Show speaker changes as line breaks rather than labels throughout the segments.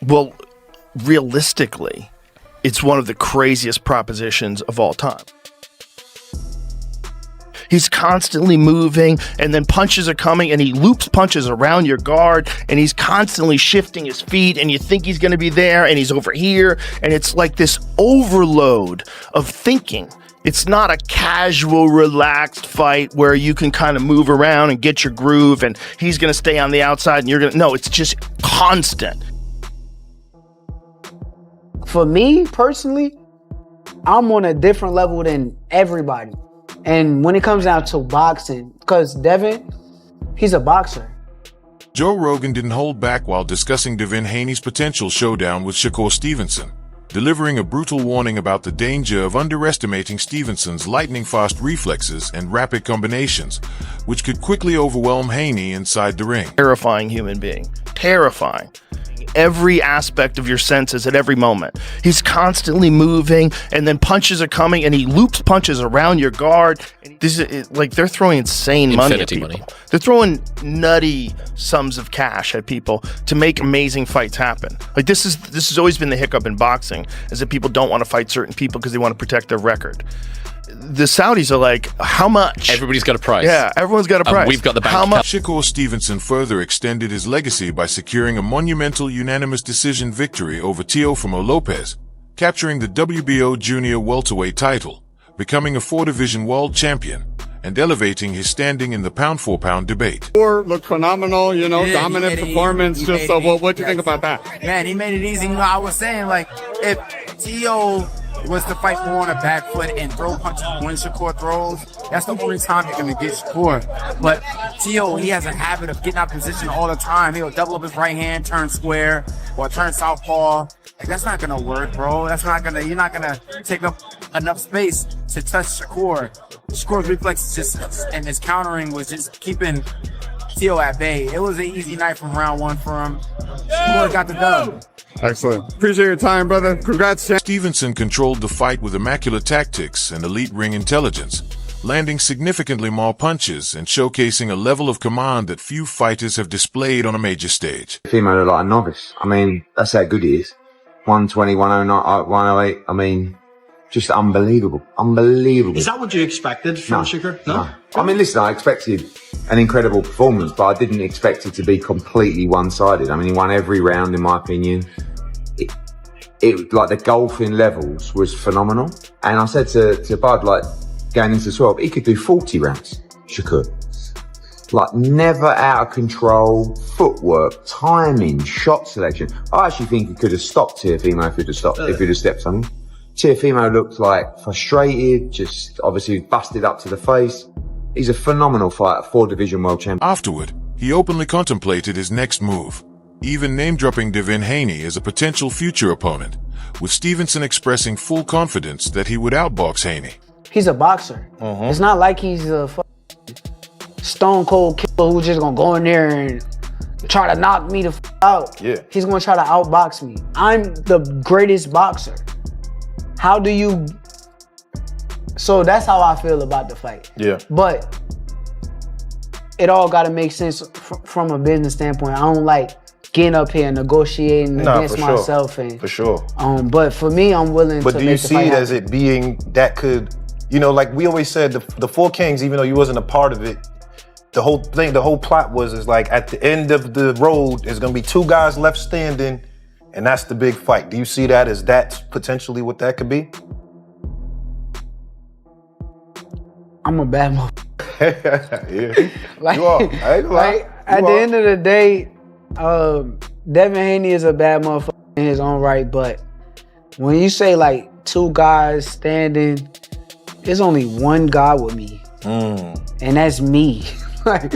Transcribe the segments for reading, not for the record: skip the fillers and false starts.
Well, realistically, it's one of the craziest propositions of all time. He's constantly moving, and then punches are coming, and he loops punches around your guard, and he's constantly shifting his feet, and you think he's going to be there, and he's over here, and it's like this overload of thinking. It's not a casual, relaxed fight where you can kind of move around and get your groove, and he's going to stay on the outside, and you're going to... No, it's just constant.
For me, personally, I'm on a different level than everybody. And when it comes down to boxing, because Devin, he's a boxer.
Joe Rogan didn't hold back while discussing Devin Haney's potential showdown with Shakur Stevenson, delivering a brutal warning about the danger of underestimating Stevenson's lightning-fast reflexes and rapid combinations, which could quickly overwhelm Haney inside the ring.
Terrifying human being. Terrifying. Every aspect of your senses at every moment. He's constantly moving, and then punches are coming, and he loops punches around your guard. This is like they're throwing insane money at people. They're throwing nutty sums of cash at people to make amazing fights happen. Like this has always been the hiccup in boxing, is that people don't want to fight certain people because they want to protect their record. The Saudis are like, how much?
Everybody's got a price.
Yeah, everyone's got a price.
We've got the bank.
How much?
Shakur Stevenson further extended his legacy by securing a monumental unanimous decision victory over Teofimo Lopez, capturing the WBO junior welterweight title, becoming a 4-division world champion, and elevating his standing in the pound-for-pound debate.
Looked phenomenal, dominant performance. What do you think about that?
Man, he made it easy. I was saying, like, if Teo was to fight more on a back foot and throw punches when Shakur throws, that's the only time you're going to get Shakur. But Teo, he has a habit of getting out of position all the time. He'll double up his right hand, turn square, or turn southpaw. Like, that's not going to work, bro. You're not going to take up enough space to touch Shakur. Shakur's reflexes and his countering was just keeping Teo at bay. It was an easy night from round one for him. Shakur got the dub.
Excellent. Appreciate your time, brother. Congrats, champ.
Stevenson controlled the fight with immaculate tactics and elite ring intelligence, landing significantly more punches and showcasing a level of command that few fighters have displayed on a major stage.
Female looked like a novice. I mean, that's how good he is. 120, 109, 108. I mean, just unbelievable. Unbelievable.
Is that what you expected from Shakur? No?
I mean, listen, I expected an incredible performance, but I didn't expect it to be completely one-sided. I mean, he won every round, in my opinion. It like the golfing levels was phenomenal. And I said to Bud, like, going into 12, he could do 40 rounds, Shakur. Like, never out of control, footwork, timing, shot selection. I actually think he could have stopped Teofimo if he'd have stepped on him. Teofimo looked like frustrated, just obviously busted up to the face. He's a phenomenal fighter, 4-division world champion.
Afterward, he openly contemplated his next move, even name-dropping Devin Haney as a potential future opponent, with Stevenson expressing full confidence that he would outbox Haney.
He's a boxer. It's not like he's a stone cold killer who's just gonna go in there and try to knock me the out.
Yeah.
He's gonna try to outbox me. I'm the greatest boxer. How do you... So that's how I feel about the fight.
Yeah.
But it all gotta make sense from a business standpoint. I don't like getting up here and negotiating against myself. And,
for sure.
But for me, I'm willing to make the fight.
But do you see it as it being that could, like we always said, the Four Kings, even though you wasn't a part of it, the whole plot was like at the end of the road, there's gonna be 2 guys left standing, and that's the big fight. Do you see that as that's potentially what that could be?
I'm a bad motherfucker.
Yeah,
like,
you are. I ain't gonna lie.
Like, at the end of the day, Devin Haney is a bad motherfucker in his own right, but when you say like 2 guys standing, there's only 1 guy with me, and that's me. Like,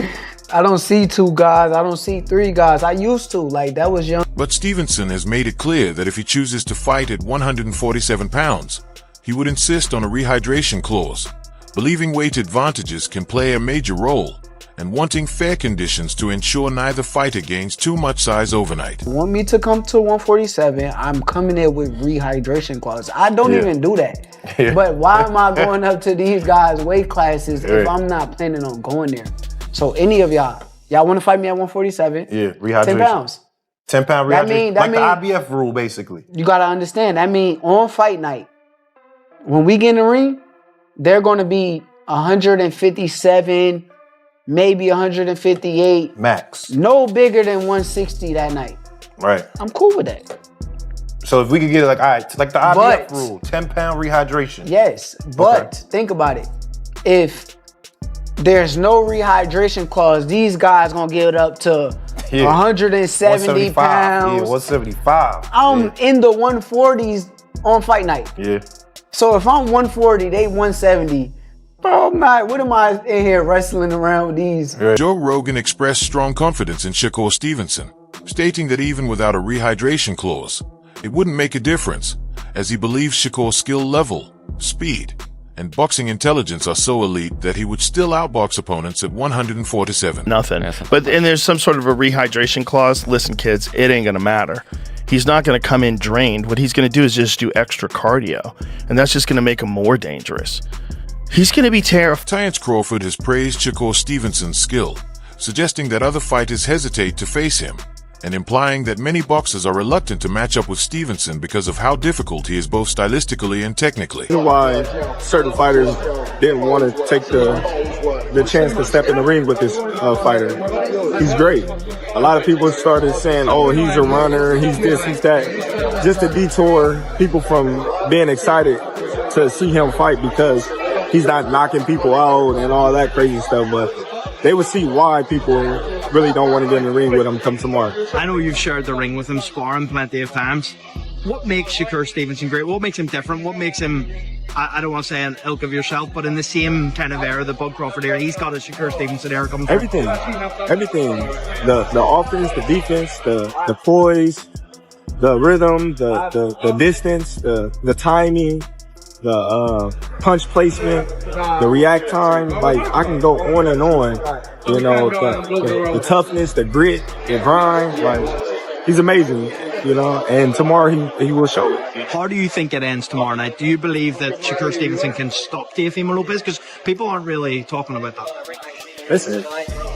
I don't see 2 guys, I don't see 3 guys. I used to, like, that was young.
But Stevenson has made it clear that if he chooses to fight at 147 pounds, he would insist on a rehydration clause, believing weight advantages can play a major role, and wanting fair conditions to ensure neither fighter gains too much size overnight.
Want me to come to 147, I'm coming in with rehydration clause. I don't even do that. Yeah. But why am I going up to these guys' weight classes if I'm not planning on going there? So any of y'all want to fight me at 147?
Yeah, rehydration.
10 pounds.
10-pound
That
rehydration,
mean-
like
that
the IBF rule, basically.
You gotta understand. That mean on fight night, when we get in the ring, they're gonna be 157, maybe 158,
max.
no bigger than 160 that night.
Right.
I'm cool with that.
So if we could get it like, all right, like the IBF
But-
rule, 10-pound rehydration.
Yes, but think about it. If there's no rehydration clause, these guys gonna give it up to 170 pounds.
Yeah, 175.
I'm in the 140s on fight night.
Yeah.
So if I'm 140, they 170. Bro, what am I in here wrestling around with these?
Joe Rogan expressed strong confidence in Shakur Stevenson, stating that even without a rehydration clause, it wouldn't make a difference, as he believes Shakur's skill level, speed, and boxing intelligence are so elite that he would still outbox opponents at 147.
Nothing. But and there's some sort of a rehydration clause. Listen, kids, it ain't gonna matter. He's not gonna come in drained. What he's gonna do is just do extra cardio, and that's just gonna make him more dangerous. He's gonna be terrified.
Terence Crawford has praised Shakur Stevenson's skill, suggesting that other fighters hesitate to face him, and implying that many boxers are reluctant to match up with Stevenson because of how difficult he is both stylistically and technically.
Why certain fighters didn't want to take the chance to step in the ring with this fighter. He's great. A lot of people started saying, oh, he's a runner, he's this, he's that. Just to detour people from being excited to see him fight because he's not knocking people out and all that crazy stuff, but they would see why people really don't want to get in the ring with him come tomorrow.
I know you've shared the ring with him, sparring plenty of times. What makes Shakur Stevenson great? What makes him different? What makes him, I don't want to say an ilk of yourself, but in the same kind of era, the Bud Crawford era, he's got a Shakur Stevenson era coming through.
Everything. The offense, the defense, the poise, the rhythm, the distance, the timing, the punch placement, the react time. Like, I can go on and on. You know, the toughness, the grit, the grind. Like, he's amazing, you know, and tomorrow he will show it.
How do you think it ends tomorrow night? Do you believe that Shakur Stevenson can stop Teofimo Lopez? Because people aren't really talking about that.
Listen,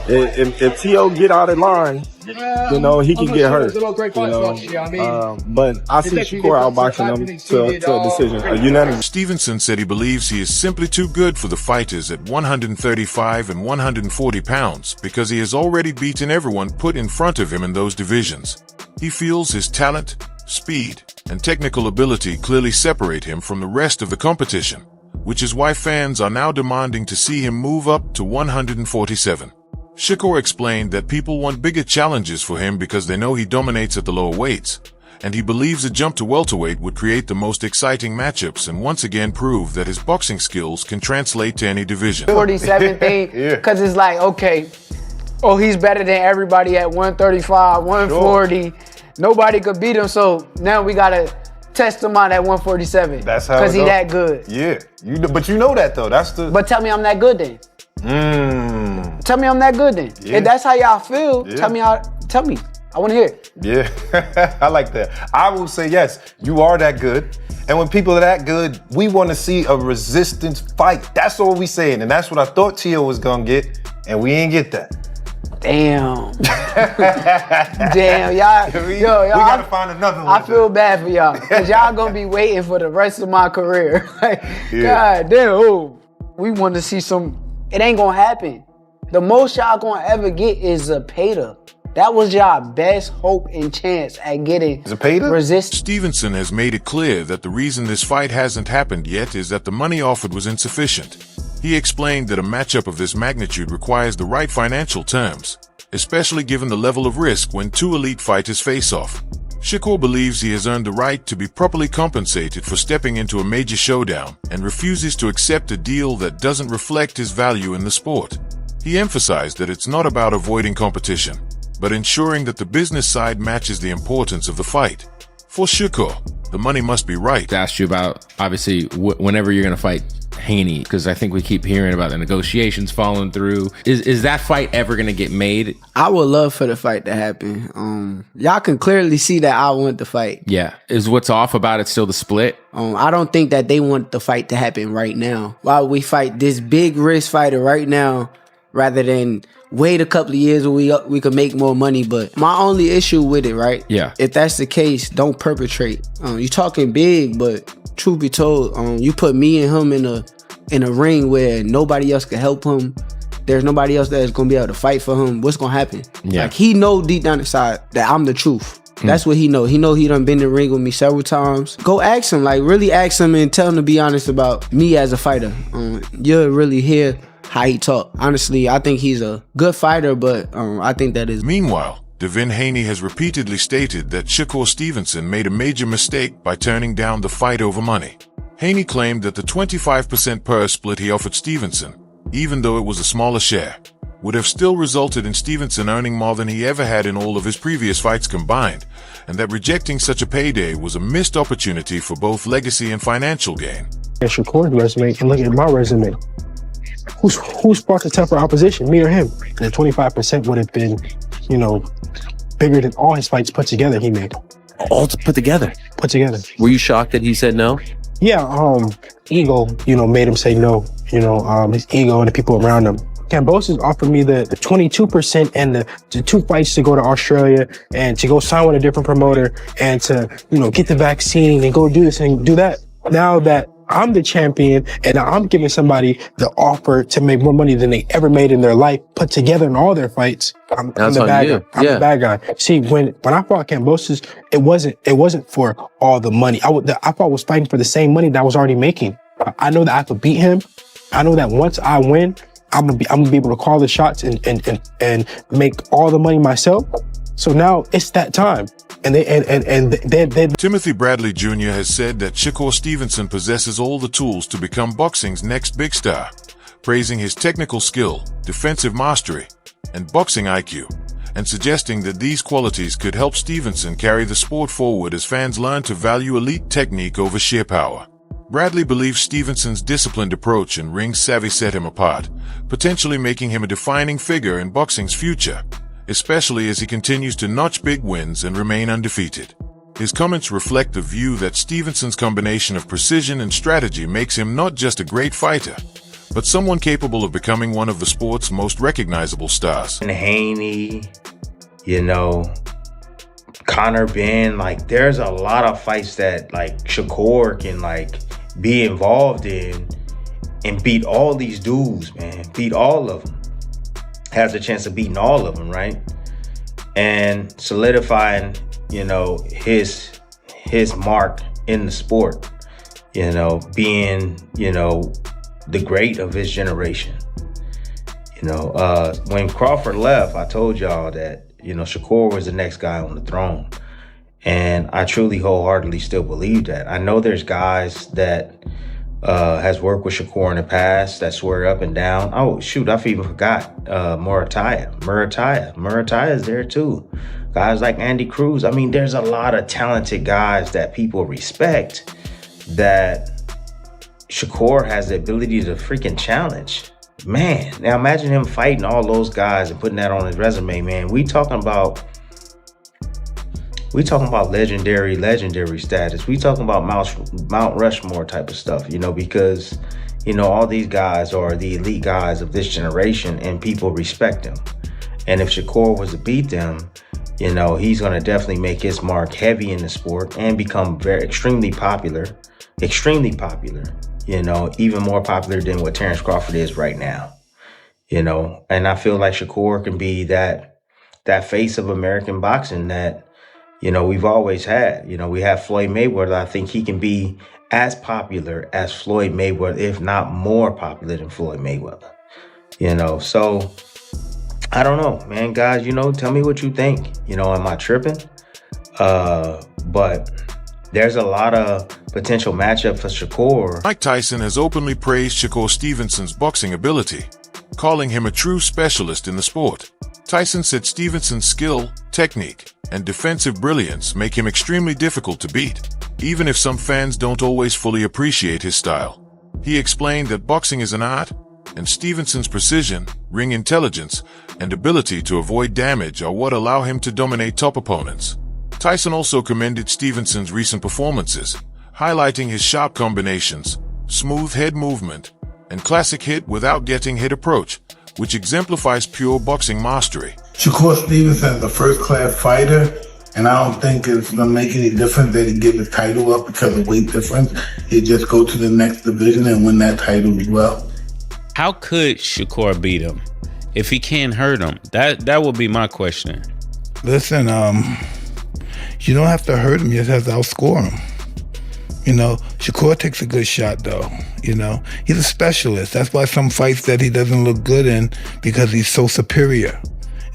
if T.O. get out of line, you know, he can get hurt. You know, but I see Shakur outboxing him to a decision, a unanimous.
Stevenson said he believes he is simply too good for the fighters at 135 and 140 pounds because he has already beaten everyone put in front of him in those divisions. He feels his talent, speed, and technical ability clearly separate him from the rest of the competition, which is why fans are now demanding to see him move up to 147. Shakur explained that people want bigger challenges for him because they know he dominates at the lower weights, and he believes a jump to welterweight would create the most exciting matchups and once again prove that his boxing skills can translate to any division.
47 thing, because it's like, okay, oh, he's better than everybody at 135, 140. Sure. Nobody could beat him, so now we got to test him out at 147.
That's how.
Because he that good.
Yeah, but you know that though. That's the.
But tell me I'm that good then. Tell me I'm that good then.
Yeah.
If that's how y'all feel, tell me. I want to hear it.
Yeah, I like that. I will say yes, you are that good. And when people are that good, we want to see a resistance fight. That's all we saying, and that's what I thought Tio was gonna get, and we ain't get that.
Damn. Damn, y'all.
We gotta find another one.
I feel bad for y'all, because y'all gonna be waiting for the rest of my career. Like, God damn, we want to see some. It ain't gonna happen. The most y'all gonna ever get is Zepeda. That was y'all best hope and chance at getting
Zepeda?
resistance.
Stevenson has made it clear that the reason this fight hasn't happened yet is that the money offered was insufficient. He explained that a matchup of this magnitude requires the right financial terms, especially given the level of risk when two elite fighters face off. Shakur believes he has earned the right to be properly compensated for stepping into a major showdown and refuses to accept a deal that doesn't reflect his value in the sport. He emphasized that it's not about avoiding competition, but ensuring that the business side matches the importance of the fight. For Shakur, the money must be right.
I asked you about, obviously, whenever you're going to fight Haney, because I think we keep hearing about the negotiations falling through. Is that fight ever going to get made?
I would love for the fight to happen. Y'all can clearly see that I want the fight.
Yeah. Is what's off about it still the split?
I don't think that they want the fight to happen right now. Why would we fight this big risk fighter right now rather than wait a couple of years when we could make more money. But my only issue with it, right?
Yeah.
If that's the case, don't perpetrate. You talking big, but truth be told, you put me and him in a ring where nobody else can help him. There's nobody else that is gonna be able to fight for him. What's gonna happen?
Yeah.
Like, he know deep down inside that I'm the truth. That's what he know. He know he done been in the ring with me several times. Go ask him, like really ask him and tell him to be honest about me as a fighter. You'll really hear how he talk. Honestly, I think he's a good fighter, but I think that is.
Meanwhile, Devin Haney has repeatedly stated that Shakur Stevenson made a major mistake by turning down the fight over money. Haney claimed that the 25% purse split he offered Stevenson, even though it was a smaller share, would have still resulted in Stevenson earning more than he ever had in all of his previous fights combined, and that rejecting such a payday was a missed opportunity for both legacy and financial gain.
At Shakur's resume and look at my resume. Who's sparked the tougher opposition, me or him? The 25% would have been, bigger than all his fights put together he made.
All put together?
Put together.
Were you shocked that he said no?
Yeah, ego, made him say no. His ego and the people around him. Kambosos offered me the 22% and the 2 fights to go to Australia and to go sign with a different promoter and to, get the vaccine and go do this and do that. Now that I'm the champion and I'm giving somebody the offer to make more money than they ever made in their life, put together in all their fights, I'm the bad guy. I'm the bad guy. See, when I fought Kambosos, it wasn't for all the money. I was fighting for the same money that I was already making. I know that I could beat him. I know that once I win, I'm gonna be able to call the shots and make all the money myself. So now it's that time. And they
Timothy Bradley Jr. has said that Shakur Stevenson possesses all the tools to become boxing's next big star, praising his technical skill, defensive mastery, and boxing IQ, and suggesting that these qualities could help Stevenson carry the sport forward as fans learn to value elite technique over sheer power. Bradley believes Stevenson's disciplined approach and ring savvy set him apart, potentially making him a defining figure in boxing's future, especially as he continues to notch big wins and remain undefeated. His comments reflect the view that Stevenson's combination of precision and strategy makes him not just a great fighter, but someone capable of becoming one of the sport's most recognizable stars.
And Haney, Conor Ben, there's a lot of fights that Shakur can be involved in and beat all these dudes, man. Beat all of them. Has a chance of beating all of them, right? And solidifying, his mark in the sport, being, the great of his generation. When Crawford left, I told y'all that, Shakur was the next guy on the throne. And I truly wholeheartedly still believe that. I know there's guys that has worked with Shakur in the past that swear up and down. Oh, shoot, I even forgot Murataya is there too. Guys like Andy Cruz. I mean, there's a lot of talented guys that people respect that Shakur has the ability to freaking challenge. Man, now imagine him fighting all those guys and putting that on his resume, man. We talking about legendary status. We talking about Mount Rushmore type of stuff, because, all these guys are the elite guys of this generation and people respect them. And if Shakur was to beat them, he's going to definitely make his mark heavy in the sport and become extremely popular, even more popular than what Terrence Crawford is right now, and I feel like Shakur can be that face of American boxing that, we've always had. We have Floyd Mayweather. I think he can be as popular as Floyd Mayweather, if not more popular than Floyd Mayweather. So I don't know, man. Guys, tell me what you think. Am I tripping? But there's a lot of potential matchup for Shakur.
Mike Tyson has openly praised Shakur Stevenson's boxing ability, calling him a true specialist in the sport. Tyson said Stevenson's skill, technique, and defensive brilliance make him extremely difficult to beat, even if some fans don't always fully appreciate his style. He explained that boxing is an art, and Stevenson's precision, ring intelligence, and ability to avoid damage are what allow him to dominate top opponents. Tyson also commended Stevenson's recent performances, highlighting his sharp combinations, smooth head movement, and classic hit without getting hit approach, which exemplifies pure boxing mastery.
Shakur Stevenson is a first-class fighter, and I don't think it's going to make any difference that he give the title up because of weight difference. He just go to the next division and win that title as well.
How could Shakur beat him if he can't hurt him? That would be my question.
Listen, you don't have to hurt him, you just have to outscore him. You know, Shakur takes a good shot though, you know. He's a specialist. That's why some fights that he doesn't look good in, because he's so superior.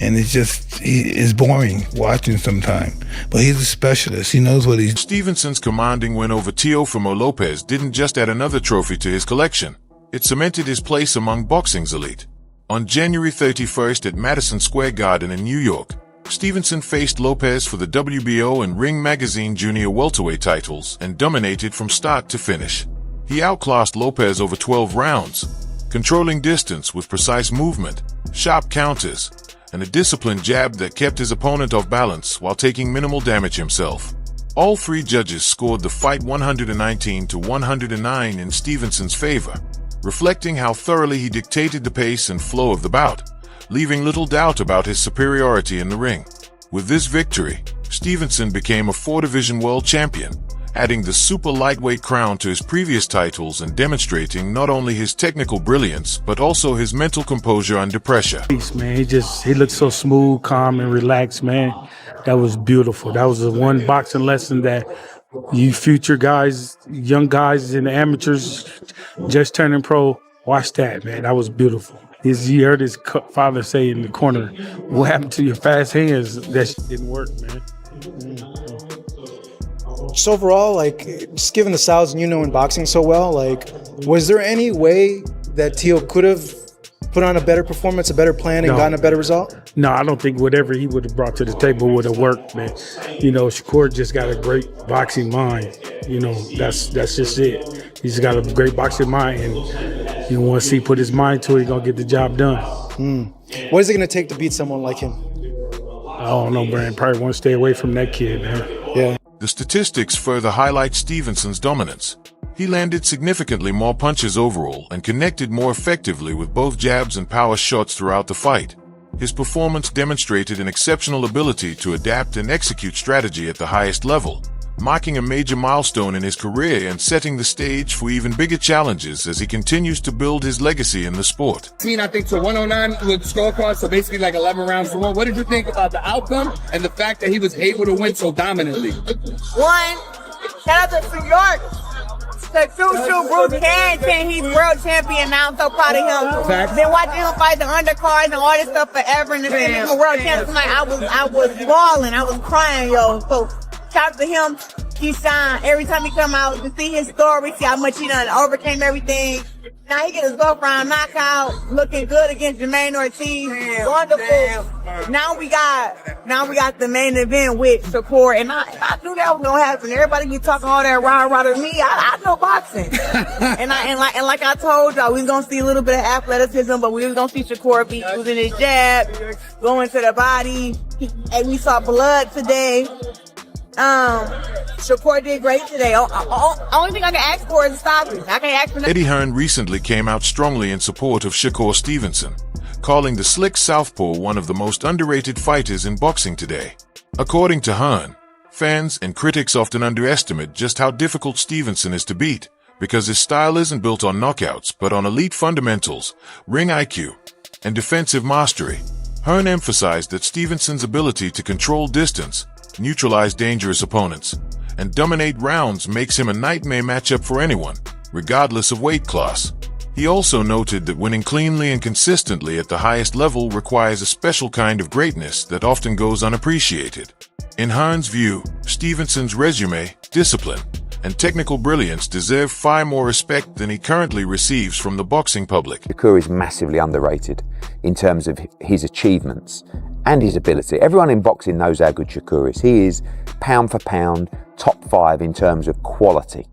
And it's boring watching sometimes. But he's a specialist. He knows what he's...
Stevenson's commanding win over Teofimo Lopez didn't just add another trophy to his collection. It cemented his place among boxing's elite. On January 31st at Madison Square Garden in New York, Stevenson faced Lopez for the WBO and Ring Magazine Junior welterweight titles and dominated from start to finish. He outclassed Lopez over 12 rounds, controlling distance with precise movement, sharp counters, and a disciplined jab that kept his opponent off balance while taking minimal damage himself. All three judges scored the fight 119-109 in Stevenson's favor, reflecting how thoroughly he dictated the pace and flow of the bout, leaving little doubt about his superiority in the ring. With this victory, Stevenson became a 4-division world champion, adding the super lightweight crown to his previous titles and demonstrating not only his technical brilliance, but also his mental composure under pressure.
Man, he looked so smooth, calm, and relaxed, man. That was beautiful. That was the one boxing lesson that you future guys, young guys and amateurs just turning pro, watch that, man. That was beautiful. You heard his father say in the corner, what happened to your fast hands? That shit didn't work, man.
Just overall, like, just given the styles and in boxing so well, like, was there any way that Teo could have put on a better performance, a better plan, and gotten a better result?
No, I don't think whatever he would have brought to the table would have worked, man. Shakur just got a great boxing mind. That's just it. He's got a great boxing mind, and once he put his mind to it, he's gonna get the job done.
What is it gonna take to beat someone like him?
I don't know, Brian. Probably want to stay away from that kid, man.
Yeah.
The statistics further highlight Stevenson's dominance. He landed significantly more punches overall and connected more effectively with both jabs and power shots throughout the fight. His performance demonstrated an exceptional ability to adapt and execute strategy at the highest level, marking a major milestone in his career and setting the stage for even bigger challenges as he continues to build his legacy in the sport.
I think to 109 with scorecard, so basically like 11 rounds to 1. What did you think about the outcome and the fact that he was able to win so dominantly?
One, shout out to New York. The true Bruce Carrington, he's world champion now. I'm so proud of him. Been watching him fight the undercards and all this stuff forever, and the world champion tonight, I was bawling, I was crying, yo. So shout out to him. He shine every time he come out to see his story, see how much he done overcame everything. Now he get his go round knockout, looking good against Jermaine Ortiz. Wonderful. Now we got the main event with Shakur, and I knew that was gonna happen. Everybody be talking all that rah-rah to me. I know boxing, and like I told y'all, we was gonna see a little bit of athleticism, but we was gonna see Shakur be using his jab, going to the body, and we saw blood today. Shakur did great today. Only thing I can ask for is a stoppage. I can't ask for nothing.
Eddie Hearn recently came out strongly in support of Shakur Stevenson, calling the slick Southpaw one of the most underrated fighters in boxing today. According to Hearn, fans and critics often underestimate just how difficult Stevenson is to beat, because his style isn't built on knockouts but on elite fundamentals, ring IQ, and defensive mastery. Hearn emphasized that Stevenson's ability to control distance, neutralize dangerous opponents, and dominate rounds makes him a nightmare matchup for anyone, regardless of weight class. He also noted that winning cleanly and consistently at the highest level requires a special kind of greatness that often goes unappreciated. In Hearn's view, Stevenson's resume, discipline, and technical brilliance deserve far more respect than he currently receives from the boxing public.
Shakur is massively underrated in terms of his achievements and his ability. Everyone in boxing knows how good Shakur is. He is pound for pound, top 5 in terms of quality.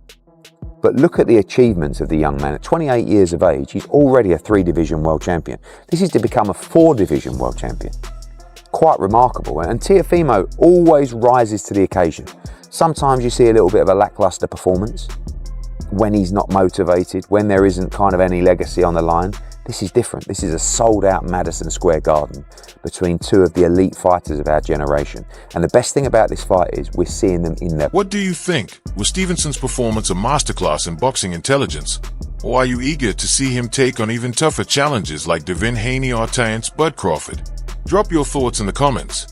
But look at the achievements of the young man. At 28 years of age, he's already a 3-division world champion. This is to become a 4-division world champion. Quite remarkable. And Teofimo always rises to the occasion. Sometimes you see a little bit of a lackluster performance when he's not motivated, when there isn't kind of any legacy on the line. This is different. This is a sold-out Madison Square Garden between two of the elite fighters of our generation. And the best thing about this fight is we're seeing them in their...
What do you think? Was Stevenson's performance a masterclass in boxing intelligence? Or are you eager to see him take on even tougher challenges like Devin Haney or Terrence Bud Crawford? Drop your thoughts in the comments.